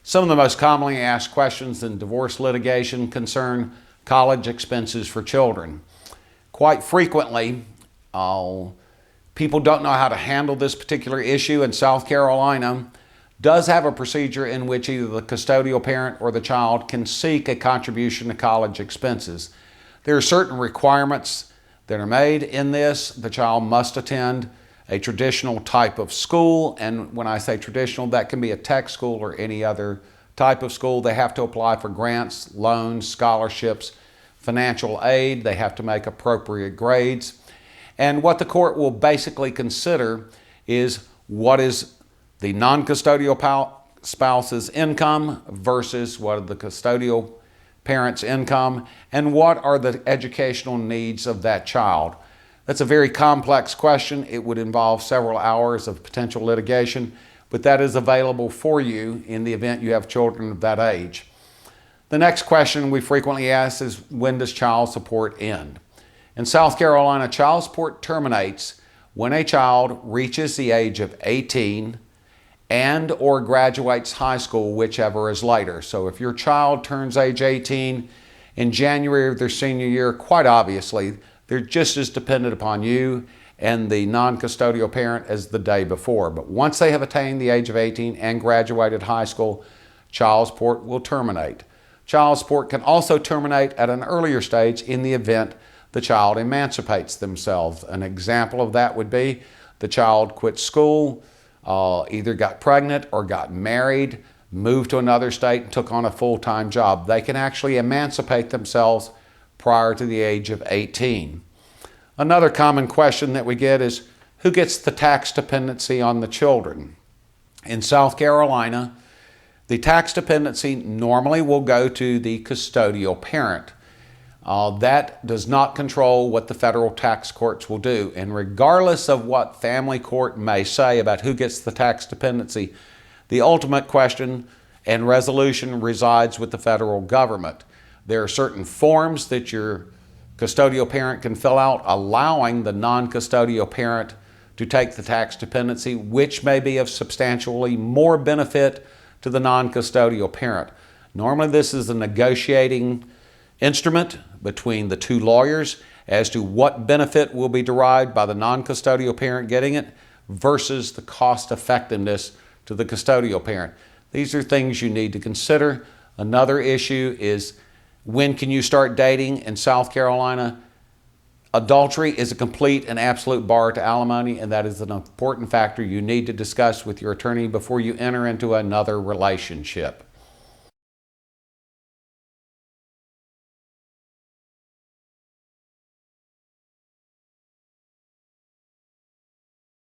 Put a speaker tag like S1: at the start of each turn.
S1: Some of the most commonly asked questions in divorce litigation concern college expenses for children. Quite frequently, people don't know how to handle this particular issue, and South Carolina does have a procedure in which either the custodial parent or the child can seek a contribution to college expenses. There are certain requirements that are made in this. The child must attend a traditional type of school, and when I say traditional, that can be a tech school or any other type of school. They have to apply for grants, loans, scholarships, financial aid. They have to make appropriate grades. And what the court will basically consider is what is the non-custodial spouse's income versus what are the custodial parent's income, and what are the educational needs of that child. That's a very complex question. It would involve several hours of potential litigation, but that is available for you in the event you have children of that age. The next question we frequently ask is, when does child support end? In South Carolina, child support terminates when a child reaches the age of 18 and or graduates high school, whichever is later. So if your child turns age 18 in January of their senior year, quite obviously, they're just as dependent upon you and the non-custodial parent as the day before. But once they have attained the age of 18 and graduated high school, child support will terminate. Child support can also terminate at an earlier stage in the event the child emancipates themselves. An example of that would be the child quit school, either got pregnant or got married, moved to another state and took on a full-time job. They can actually emancipate themselves prior to the age of 18. Another common question that we get is, who gets the tax dependency on the children? In South Carolina, the tax dependency normally will go to the custodial parent. That does not control what the federal tax courts will do. And regardless of what family court may say about who gets the tax dependency, the ultimate question and resolution resides with the federal government. There are certain forms that your custodial parent can fill out allowing the non-custodial parent to take the tax dependency, which may be of substantially more benefit to the non-custodial parent. Normally this is a negotiating instrument between the two lawyers as to what benefit will be derived by the non-custodial parent getting it versus the cost effectiveness to the custodial parent. These are things you need to consider. Another issue is, when can you start dating? In South Carolina, adultery is a complete and absolute bar to alimony, and that is an important factor you need to discuss with your attorney before you enter into another relationship.